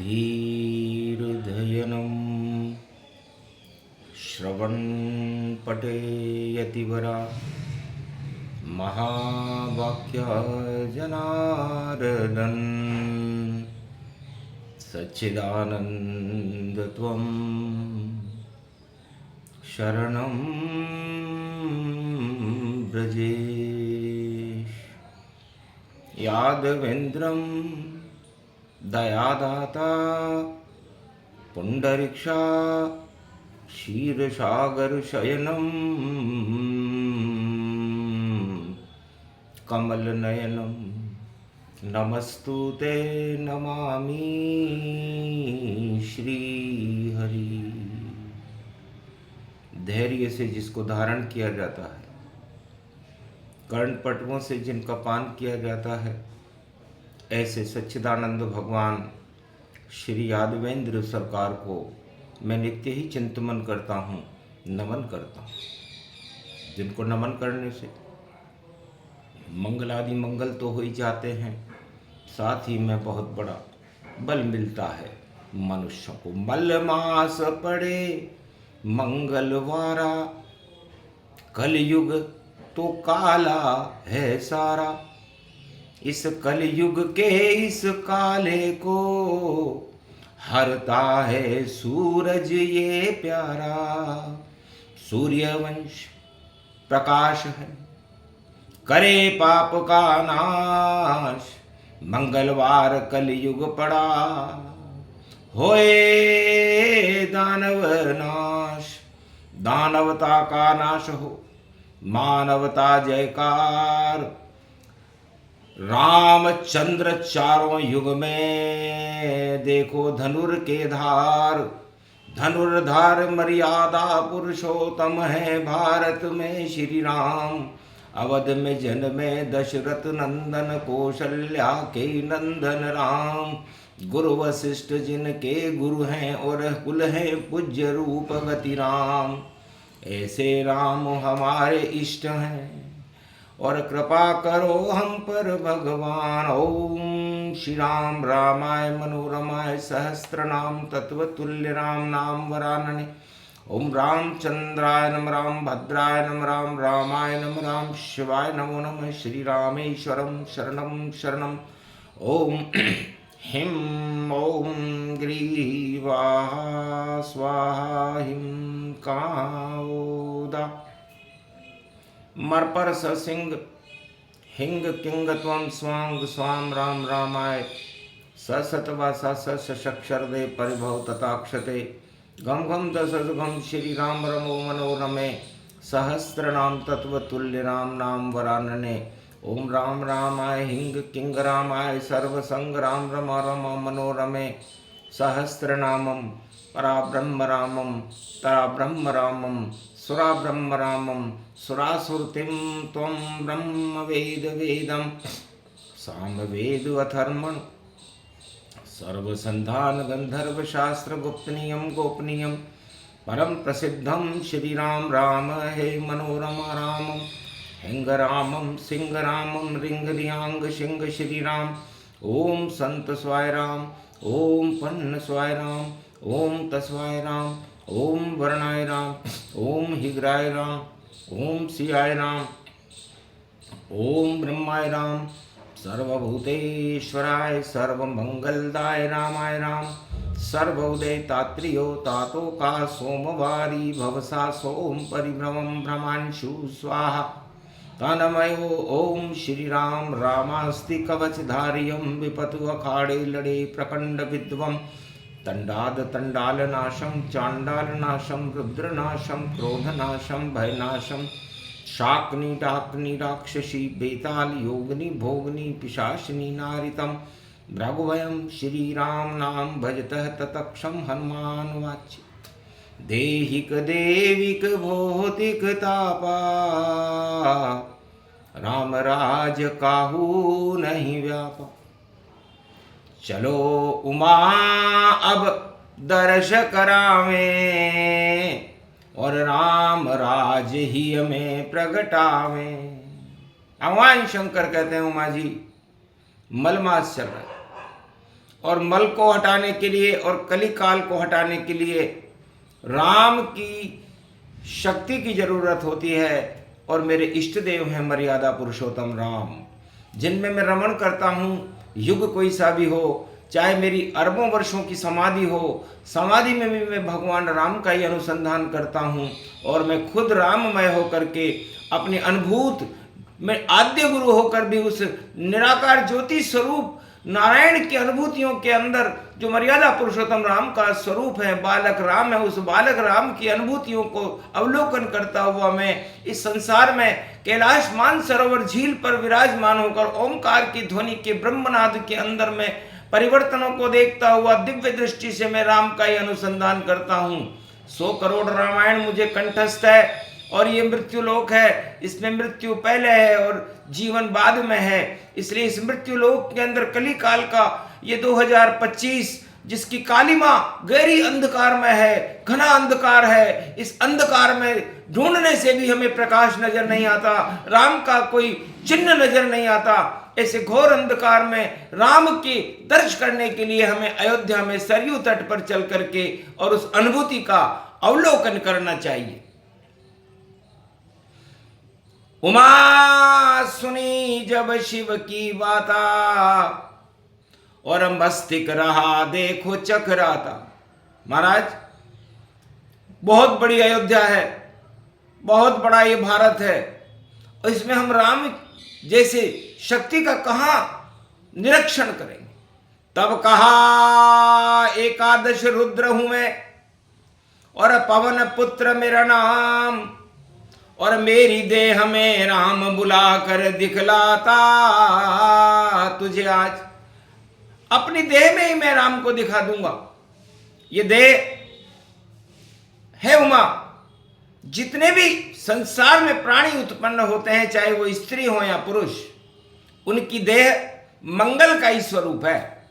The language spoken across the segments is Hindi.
धीर्धयनं श्रवणपटेयतिवरा महावाक्यजनार्दन सच्चिदानन्दत्वं शरणं व्रजेश। यादवेन्द्रं दयादाता पुंडरीक्षा क्षीरसागरशयनं कमलनयनं नमस्तुते नमामि श्रीहरि। धैर्य से जिसको धारण किया जाता है, कर्णपटुओं से जिनका पान किया जाता है, ऐसे सच्चिदानंद भगवान श्री यादवेंद्र सरकार को मैं नित्य ही चिंतन करता हूँ, नमन करता हूँ। जिनको नमन करने से मंगलादि मंगल तो हो ही जाते हैं, साथ ही में बहुत बड़ा बल मिलता है मनुष्यों को। मलमास पड़े मंगलवारा, कलयुग तो काला है सारा। इस कलयुग के इस काले को हरता है सूरज ये प्यारा। सूर्यवंश प्रकाश है, करे पाप का नाश। मंगलवार कलयुग पड़ा, होए दानव नाश। दानवता का नाश हो, मानवता जयकार। रामचंद्र चारों युग में देखो धनुर के धार। धनुर्धार मर्यादा पुरुषोत्तम है भारत में श्री राम। अवध में जन्मे दशरथ नंदन, कौशल्या के नंदन राम। गुरु वशिष्ठ जिनके गुरु हैं और कुल है पूज्य रूप गति राम। ऐसे राम हमारे इष्ट हैं और कृपा करो हम पर भगवान। ओम श्री राम रामाय मनोरमाय सहस्त्रनाम तत्वतुल्य राम नाम वरानने। ओम रामचंद्राय नम राम भद्राय नम राम रामाय नम राम शिवाय नमो नमः। श्री रामेश्वरम शरणम शरणम। ओम हिम ओम ग्रीवाहा स्वाहा हिम काओदा। मरपर सिंह हिंग किंग त्वं स्वांग स्वाम राम रामाय। सतवा सक्षर दे परिभव तथाक्षते। गम गम दस गम श्री राम रमो मनोरमे। सहस्त्र नाम तत्व तुल्य राम नाम वरानने। ओम राम रामाय हिंग किंग रामाय सर्व संग राम रमा रमा मनोरमे। सहस्त्र नामम परा ब्रह्म रामम तरा ब्रह्म रामम सुरा ब्रह्म रामम। सुरासुरतिम त्वं ब्रह्म वेद वेदम साम वेद अथर्मण। सर्वसंधान गंधर्व शास्त्र गुप्तनियम गोपनीयम। परम प्रसिद्धम श्री राम राम हे मनोरमा रामम। हिंग रामम सिंह रामम रिंग रियांग सिंह श्री राम। ओम संत स्वाय राम, ओम पन्न स्वाय राम, ओम तस्वाय राम, ओम वर्णाय राम, ओम हिग्राय राम, ओम सियाय राम, ओम ब्रह्माय राम। सर्वभूतेश्वराय सर्वमंगलदाय रामाय राम। सर्वोदय तात्रियो तातो का सोमवारी भवसा सोम परिभ्रमं भ्रमांशु स्वाहा। तन्मयो ओम श्री राम रामास्ति कवचधारियं। विपतु अखाड़े लड़े प्रकंड विद्वम। तंडाद तंडालनाशं चांडालनाशं रुद्रनाशं क्रोधनाशं भयनाशं। शाक्नी डाक्नी राक्षसी बेताल योगिनी भोगनी पिशाचिनी नारितम। भृगुभयं श्री राम नाम भजतः ततक्षम हनुमान वाच्य। देहिक देविक भौतिक तापा। राम राज काहू नहीं व्यापा। चलो उमा अब दर्श करावे। और राम राज ही हमें प्रगटावे। भगवान शंकर कहते हैं उमा जी मलमास चल रहा है, और मल को हटाने के लिए और कली काल को हटाने के लिए राम की शक्ति की जरूरत होती है। और मेरे इष्ट देव हैं मर्यादा पुरुषोत्तम राम, जिनमें मैं रमण करता हूँ। युग कोई सा भी हो, चाहे मेरी अरबों वर्षों की समाधि हो, समाधि में भी मैं भगवान राम का ही अनुसंधान करता हूँ। और मैं खुद राममय होकर के अपने अनुभूत में आद्य गुरु होकर भी उस निराकार ज्योति स्वरूप नारायण की अनुभूतियों के अंदर जो मर्यादा पुरुषोत्तम राम का स्वरूप है, बालक राम है, उस बालक राम की अनुभूतियों को अवलोकन करता हुआ मैं इस संसार में कैलाश मान सरोवर झील पर विराजमान होकर ओमकार की ध्वनि के ब्रह्मनाद के अंदर में परिवर्तनों को देखता हुआ दिव्य दृष्टि से मैं राम का ही अनुसंधान करता हूँ। 100 करोड़ रामायण मुझे कंठस्थ है और ये मृत्यु लोक है, इसमें मृत्यु पहले है और जीवन बाद में है। इसलिए इस मृत्यु लोक के अंदर कली काल का ये 2025 जिसकी कालिमा गहरी अंधकार में है, घना अंधकार है, इस अंधकार में ढूंढने से भी हमें प्रकाश नजर नहीं आता, राम का कोई चिन्ह नजर नहीं आता। ऐसे घोर अंधकार में राम की दर्श करने के लिए हमें अयोध्या में सरयू तट पर चल करके और उस अनुभूति का अवलोकन करना चाहिए। उमा सुनी जब शिव की बाता और मस्तिक रहा देखो चकराता। महाराज, बहुत बड़ी अयोध्या है, बहुत बड़ा ये भारत है, और इसमें हम राम जैसे शक्ति का कहां निरीक्षण करेंगे। तब कहा एकादश रुद्र हूं मैं और पवन पुत्र मेरा नाम, और मेरी देह में राम बुलाकर दिखलाता तुझे। आज अपनी देह में ही मैं राम को दिखा दूंगा। ये देह है उमा। जितने भी संसार में प्राणी उत्पन्न होते हैं, चाहे वो स्त्री हो या पुरुष, उनकी देह मंगल का ही स्वरूप है।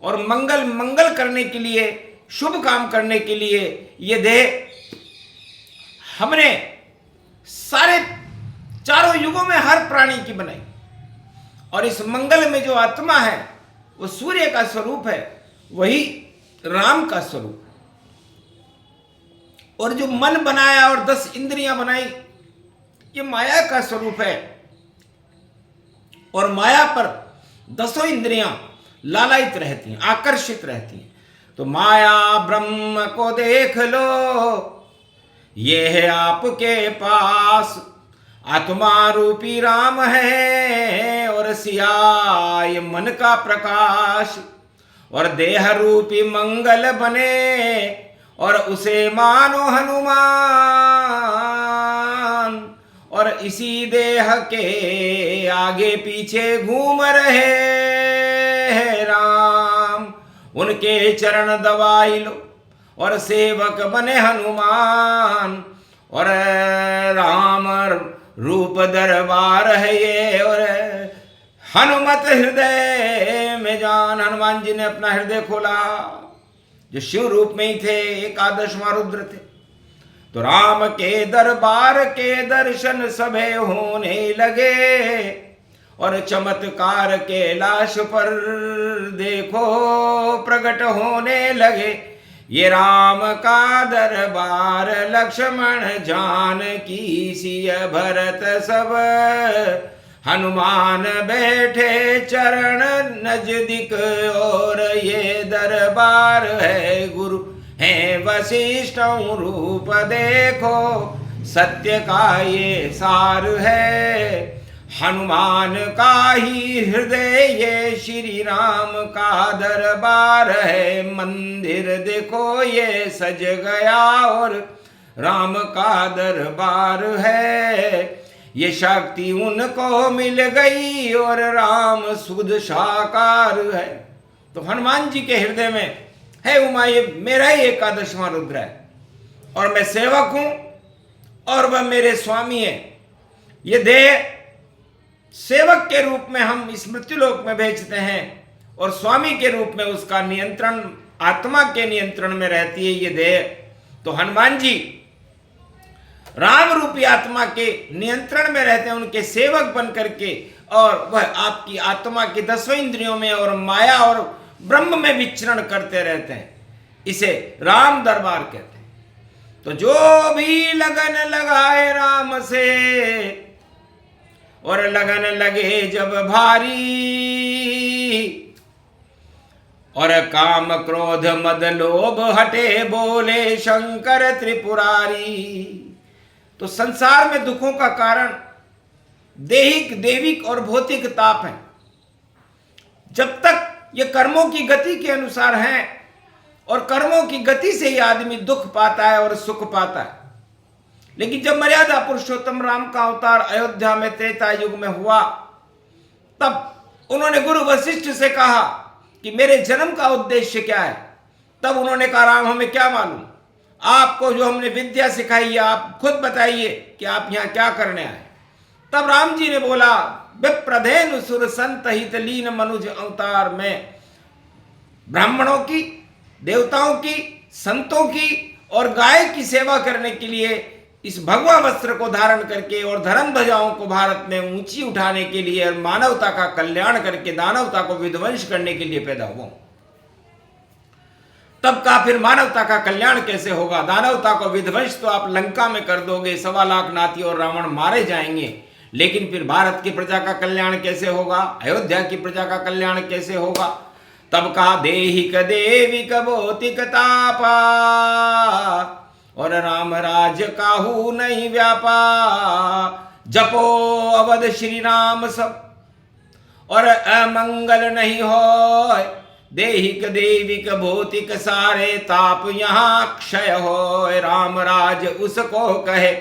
और मंगल करने के लिए, शुभ काम करने के लिए ये देह हमने सारे चारों युगों में हर प्राणी की बनाई। और इस मंगल में जो आत्मा है वो सूर्य का स्वरूप है, वही राम का स्वरूप। और जो मन बनाया और 10 इंद्रियां बनाई, ये माया का स्वरूप है। और माया पर 10 इंद्रियां लालायित रहती हैं, आकर्षित रहती हैं। तो माया ब्रह्म को देख लो, ये है आपके पास, आत्मा रूपी राम है और सिया ये मन का प्रकाश। और देह रूपी मंगल बने और उसे मानो हनुमान। और इसी देह के आगे पीछे घूम रहे हैं राम, उनके चरण दबाई लो और सेवक बने हनुमान। और राम रूप दरबार है ये, और हनुमत हृदय में जान। हनुमान जी ने अपना हृदय खोला, जो शिव रूप में ही थे, एकादश रुद्र थे। तो राम के दरबार के दर्शन सभे होने लगे और चमत्कार के लाश पर देखो प्रकट होने लगे। ये राम का दरबार लक्ष्मण जानकी सिय भरत सब, हनुमान बैठे चरण नजदीक। और ये दरबार है गुरु है वशिष्ठ रूप देखो, सत्य का ये सार है। हनुमान का ही हृदय ये श्री राम का दरबार है। मंदिर देखो ये सज गया और राम का दरबार है। ये शक्ति उनको मिल गई और राम शुद्ध साकार है। तो हनुमान जी के हृदय में है उमा, ये मेरा ही एकादशवां रुद्र है और मैं सेवक हूं और वह मेरे स्वामी है। ये देह सेवक के रूप में हम इस मृत्युलोक में भेजते हैं और स्वामी के रूप में उसका नियंत्रण आत्मा के नियंत्रण में रहती है ये देह। तो हनुमान जी राम रूपी आत्मा के नियंत्रण में रहते हैं, उनके सेवक बन करके, और वह आपकी आत्मा के 10 इंद्रियों में और माया और ब्रह्म में विचरण करते रहते हैं। इसे राम दरबार कहते हैं। तो जो भी लगन लगाए राम से, और लगन लगे जब भारी, और काम क्रोध मद लोभ हटे, बोले शंकर त्रिपुरारी। तो संसार में दुखों का कारण देहिक, देविक और भौतिक ताप है। जब तक ये कर्मों की गति के अनुसार हैं, और कर्मों की गति से ही आदमी दुख पाता है और सुख पाता है। लेकिन जब मर्यादा पुरुषोत्तम राम का अवतार अयोध्या में त्रेता युग में हुआ, तब उन्होंने गुरु वशिष्ठ से कहा कि मेरे जन्म का उद्देश्य क्या है। तब उन्होंने कहा, राम हमें क्या मालूम, आपको जो हमने विद्या सिखाई है आप खुद बताइए कि आप यहाँ क्या करने आए। तब राम जी ने बोला, विप्रधेनु सुर संत हित लीन मनुज अवतार में ब्राह्मणों की, देवताओं की, संतों की और गाय की सेवा करने के लिए इस भगवा वस्त्र को धारण करके और धर्म ध्वजाओं को भारत में ऊंची उठाने के लिए और मानवता का कल्याण करके दानवता को विध्वंस करने के लिए पैदा हुआ। तब का फिर मानवता का कल्याण कैसे होगा? दानवता को विध्वंस तो आप लंका में कर दोगे, 1.25 लाख नाती और रावण मारे जाएंगे, लेकिन फिर भारत की प्रजा का कल्याण कैसे होगा? अयोध्या की प्रजा का कल्याण कैसे होगा? तब कहा, देहिक देविक भौतिक तापा, और राम राज काहू नहीं व्यापा, जपो अवध श्री राम सब, और अमंगल नहीं हो, देहिक देविक भौतिक सारे ताप यहाँ क्षय हो। राम राज उसको कहे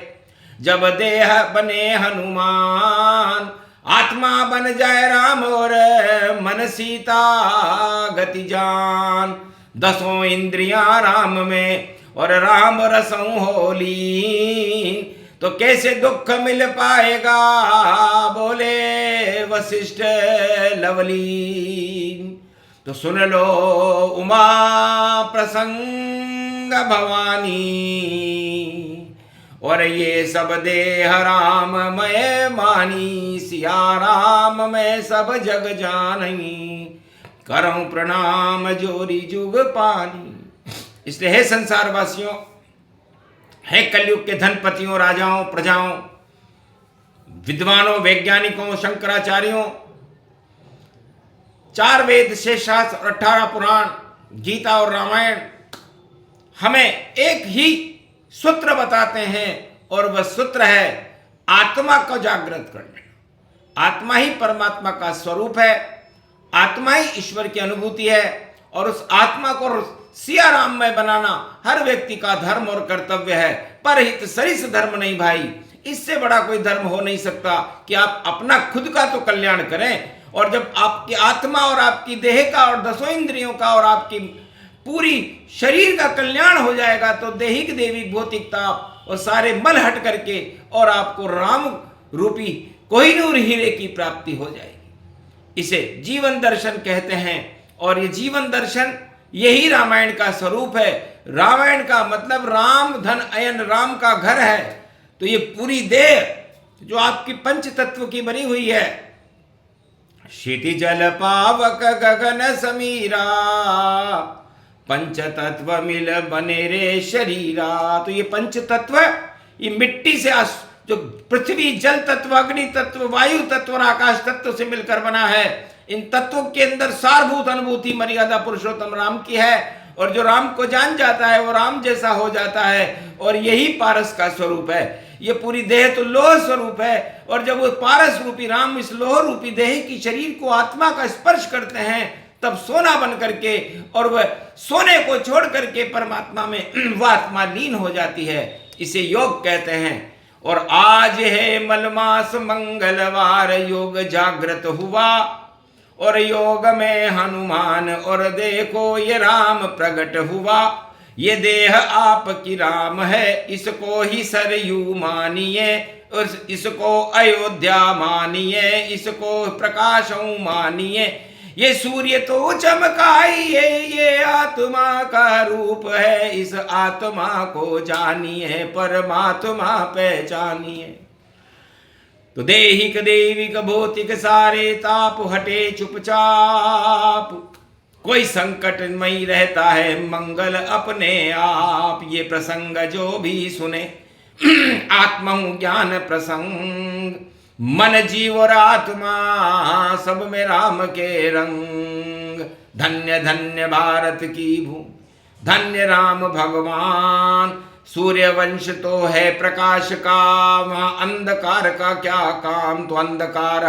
जब देह बने हनुमान, आत्मा बन जाए राम और मन सीता गति जान। 10 इंद्रियां राम में और राम रसों होली, तो कैसे दुख मिल पाएगा, बोले वशिष्ठ लवली। तो सुन लो उमा प्रसंग भवानी, और ये सब देह राम मैं मानी, सिया राम मैं सब जग जानी, करऊं प्रणाम जोरी जुग पानी। इसलिए हे संसार वासियों, हे कलयुग के धनपतियों, राजाओं, प्रजाओं, विद्वानों, वैज्ञानिकों, शंकराचार्यों, 4 वेद, 6 शास्त्र और 18 पुराण, गीता और रामायण हमें एक ही सूत्र बताते हैं, और वह सूत्र है आत्मा को जागृत करना। आत्मा ही परमात्मा का स्वरूप है, आत्मा ही ईश्वर की अनुभूति है, और उस आत्मा को सिया राम में बनाना हर व्यक्ति का धर्म और कर्तव्य है। परहित सरिस धर्म नहीं भाई, इससे बड़ा कोई धर्म हो नहीं सकता कि आप अपना खुद का तो कल्याण करें, और जब आपकी आत्मा और आपकी देह का और 10 इंद्रियों का और आपकी पूरी शरीर का कल्याण हो जाएगा, तो देहिक देविक भौतिक ताप और सारे मल हट करके और आपको राम रूपी कोहिनूर हीरे की प्राप्ति हो जाएगी। इसे जीवन दर्शन कहते हैं, और ये जीवन दर्शन यही रामायण का स्वरूप है। रामायण का मतलब राम धन अयन राम का घर है। तो ये पूरी देह जो आपकी पंच तत्व की बनी हुई है, क्षिति जल पावक गगन समीरा, पंच तत्व मिल बने रे शरीरा। तो ये पंच तत्व ये मिट्टी से जो पृथ्वी, जल तत्व, अग्नि तत्व, वायु तत्व और आकाश तत्व से मिलकर बना है। इन तत्वों के अंदर सारभूत अनुभूति मर्यादा पुरुषोत्तम राम की है, और जो राम को जान जाता है वो राम जैसा हो जाता है, और यही पारस का स्वरूप है। ये पूरी देह तो लोह स्वरूप है, और जब वो पारस रूपी राम इस लोह रूपी देह की शरीर को आत्मा का स्पर्श करते हैं, तब सोना बन करके और वह सोने को छोड़ करके परमात्मा में वह आत्मा लीन हो जाती है। इसे योग कहते हैं। और आज है मलमास मंगलवार, योग जागृत हुआ, और योग में हनुमान, और देखो ये राम प्रकट हुआ। ये देह आपकी राम है, इसको ही सरयू मानिए, इसको अयोध्या मानिए, इसको प्रकाशों मानिए। ये सूर्य तो चमकाइए, ये आत्मा का रूप है, इस आत्मा को जानिए, परमात्मा पहचानिए। तो देहिक देविक भौतिक सारे ताप हटे चुपचाप, कोई संकट में रहता है मंगल अपने आप। ये प्रसंग जो भी सुने आत्मा ज्ञान प्रसंग, मन जीव और आत्मा सब में राम के रंग। धन्य धन्य भारत की भूमि, धन्य राम भगवान। सूर्य वंश तो है प्रकाश का, वहाँ अंधकार का क्या काम। तो अंधकार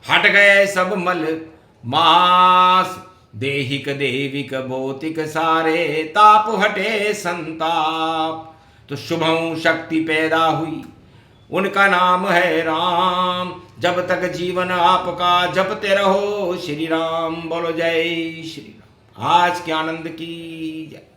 हट गए सब मल मास। देहिक देविक भौतिक सारे, ताप हटे संताप। तो शुभं शक्ति पैदा हुई, उनका नाम है राम। जब तक जीवन आपका जपते रहो श्री राम। बोलो जय श्री राम। आज के आनंद की जय।